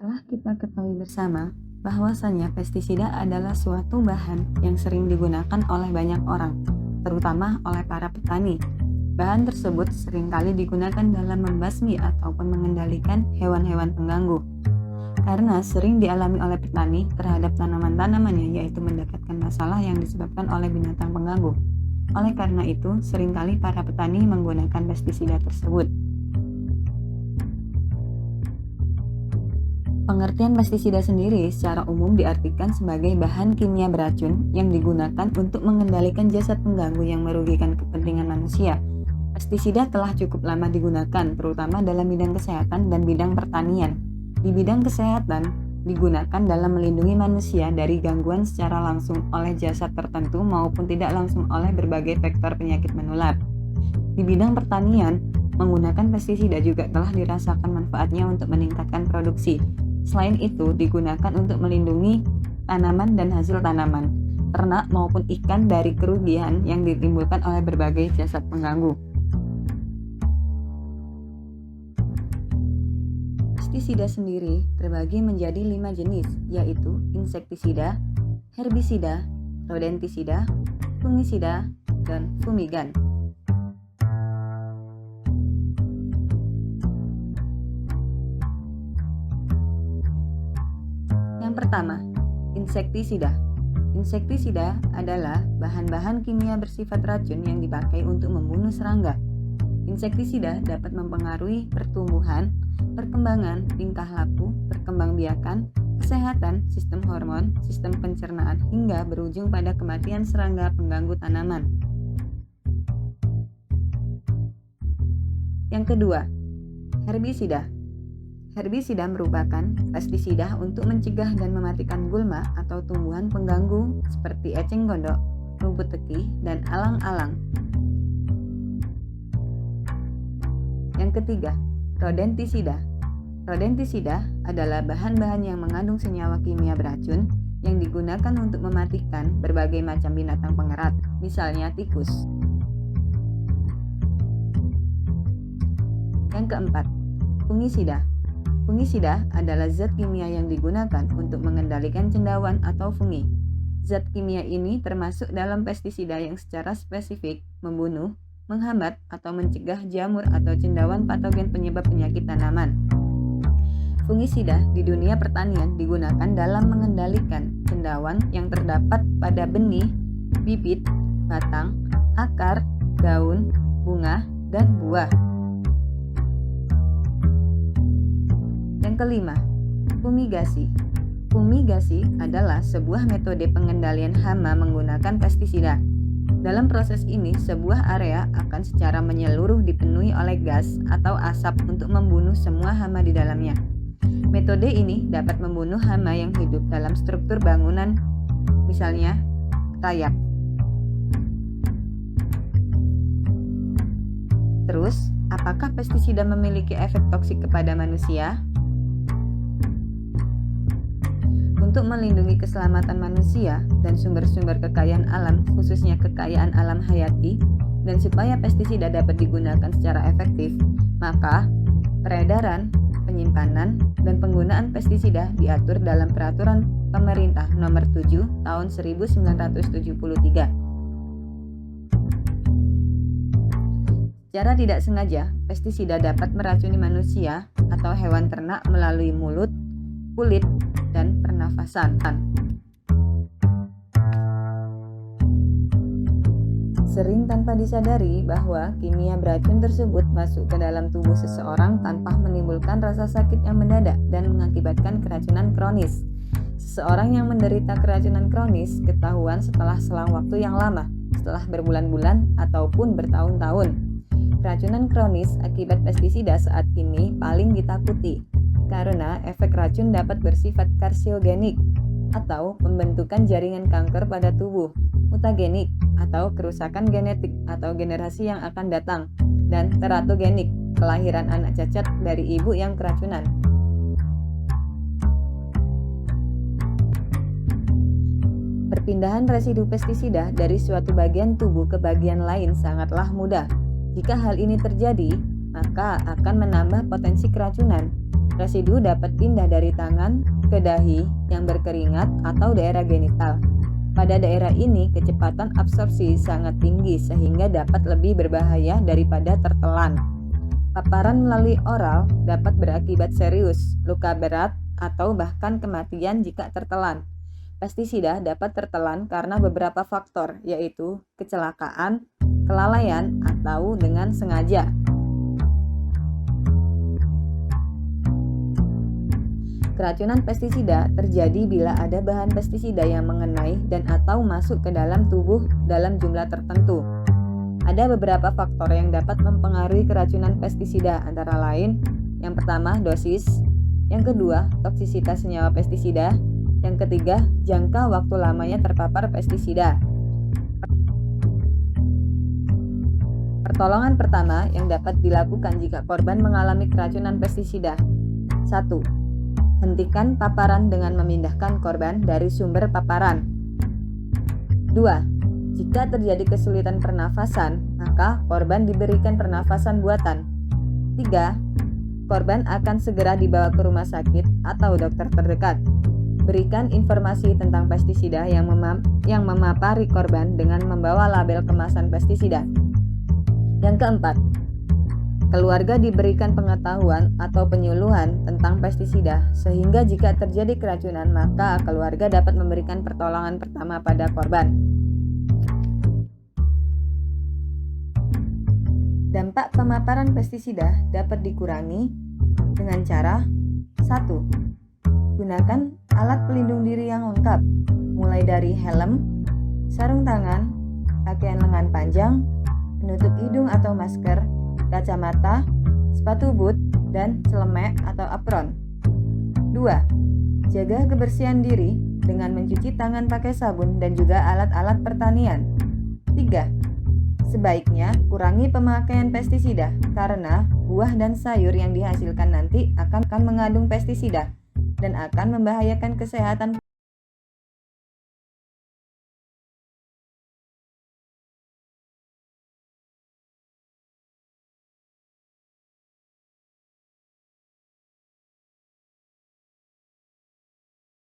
Telah kita ketahui bersama bahwasannya pestisida adalah suatu bahan yang sering digunakan oleh banyak orang, terutama oleh para petani. Bahan tersebut seringkali digunakan dalam membasmi ataupun mengendalikan hewan-hewan pengganggu. Karena sering dialami oleh petani terhadap tanaman-tanamannya, yaitu mendapatkan masalah yang disebabkan oleh binatang pengganggu. Oleh karena itu, seringkali para petani menggunakan pestisida tersebut. Pengertian pestisida sendiri secara umum diartikan sebagai bahan kimia beracun yang digunakan untuk mengendalikan jasad pengganggu yang merugikan kepentingan manusia. Pestisida telah cukup lama digunakan, terutama dalam bidang kesehatan dan bidang pertanian. Di bidang kesehatan, digunakan dalam melindungi manusia dari gangguan secara langsung oleh jasad tertentu maupun tidak langsung oleh berbagai vektor penyakit menular. Di bidang pertanian, menggunakan pestisida juga telah dirasakan manfaatnya untuk meningkatkan produksi. Selain itu, digunakan untuk melindungi tanaman dan hasil tanaman, ternak maupun ikan dari kerugian yang ditimbulkan oleh berbagai jasad pengganggu. Pestisida sendiri terbagi menjadi 5 jenis, yaitu insektisida, herbisida, rodentisida, fungisida, dan fumigan. Yang pertama, insektisida. Insektisida adalah bahan-bahan kimia bersifat racun yang dipakai untuk membunuh serangga. Insektisida dapat mempengaruhi pertumbuhan, perkembangan, tingkah laku, perkembangbiakan, kesehatan, sistem hormon, sistem pencernaan, hingga berujung pada kematian serangga pengganggu tanaman. Yang kedua, herbisida. Herbisida merupakan pestisida untuk mencegah dan mematikan gulma atau tumbuhan pengganggu seperti eceng gondok, rumput teki, dan alang-alang. Yang ketiga, rodentisida. Rodentisida adalah bahan-bahan yang mengandung senyawa kimia beracun yang digunakan untuk mematikan berbagai macam binatang pengerat, misalnya tikus. Yang keempat, fungisida. Fungisida adalah zat kimia yang digunakan untuk mengendalikan cendawan atau fungi. Zat kimia ini termasuk dalam pestisida yang secara spesifik membunuh, menghambat, atau mencegah jamur atau cendawan patogen penyebab penyakit tanaman. Fungisida di dunia pertanian digunakan dalam mengendalikan cendawan yang terdapat pada benih, bibit, batang, akar, daun, bunga, dan buah. Yang kelima, fumigasi. Fumigasi adalah sebuah metode pengendalian hama menggunakan pestisida. Dalam proses ini, sebuah area akan secara menyeluruh dipenuhi oleh gas atau asap untuk membunuh semua hama di dalamnya. Metode ini dapat membunuh hama yang hidup dalam struktur bangunan, misalnya rayap. Terus, apakah pestisida memiliki efek toksik kepada manusia? Untuk melindungi keselamatan manusia dan sumber-sumber kekayaan alam, khususnya kekayaan alam hayati, dan supaya pestisida dapat digunakan secara efektif, maka peredaran, penyimpanan, dan penggunaan pestisida diatur dalam Peraturan Pemerintah Nomor 7 Tahun 1973. Secara tidak sengaja, pestisida dapat meracuni manusia atau hewan ternak melalui mulut, kulit, dan pernafasan. Sering tanpa disadari bahwa kimia beracun tersebut masuk ke dalam tubuh seseorang tanpa menimbulkan rasa sakit yang mendadak dan mengakibatkan keracunan kronis. Seseorang yang menderita keracunan kronis ketahuan setelah selang waktu yang lama, setelah berbulan-bulan ataupun bertahun-tahun. Keracunan kronis akibat pestisida saat ini paling ditakuti, karena efek racun dapat bersifat karsiogenik atau pembentukan jaringan kanker pada tubuh, mutagenik atau kerusakan genetik atau generasi yang akan datang, dan teratogenik, kelahiran anak cacat dari ibu yang keracunan. Perpindahan residu pestisida dari suatu bagian tubuh ke bagian lain sangatlah mudah. Jika hal ini terjadi, maka akan menambah potensi keracunan. Residu dapat pindah dari tangan ke dahi yang berkeringat atau daerah genital. Pada daerah ini, kecepatan absorpsi sangat tinggi sehingga dapat lebih berbahaya daripada tertelan. Paparan melalui oral dapat berakibat serius, luka berat, atau bahkan kematian jika tertelan. Pestisida dapat tertelan karena beberapa faktor, yaitu kecelakaan, kelalaian, atau dengan sengaja. Keracunan pestisida terjadi bila ada bahan pestisida yang mengenai dan atau masuk ke dalam tubuh dalam jumlah tertentu. Ada beberapa faktor yang dapat mempengaruhi keracunan pestisida, antara lain yang pertama dosis, yang kedua toksisitas senyawa pestisida, yang ketiga jangka waktu lamanya terpapar pestisida. Pertolongan pertama yang dapat dilakukan jika korban mengalami keracunan pestisida. 1. Hentikan paparan dengan memindahkan korban dari sumber paparan. 2. Jika terjadi kesulitan pernafasan, maka korban diberikan pernafasan buatan. 3. Korban akan segera dibawa ke rumah sakit atau dokter terdekat. Berikan informasi tentang pestisida yang memapari korban dengan membawa label kemasan pestisida. Yang keempat, keluarga diberikan pengetahuan atau penyuluhan tentang pestisida, sehingga jika terjadi keracunan, maka keluarga dapat memberikan pertolongan pertama pada korban. Dampak pemaparan pestisida dapat dikurangi dengan cara 1. Gunakan alat pelindung diri yang lengkap, mulai dari helm, sarung tangan, pakaian lengan panjang, penutup hidung atau masker, kacamata, sepatu boot, dan celemek atau apron. 2. Jaga kebersihan diri dengan mencuci tangan pakai sabun dan juga alat-alat pertanian. 3. Sebaiknya kurangi pemakaian pestisida karena buah dan sayur yang dihasilkan nanti akan mengandung pestisida dan akan membahayakan kesehatan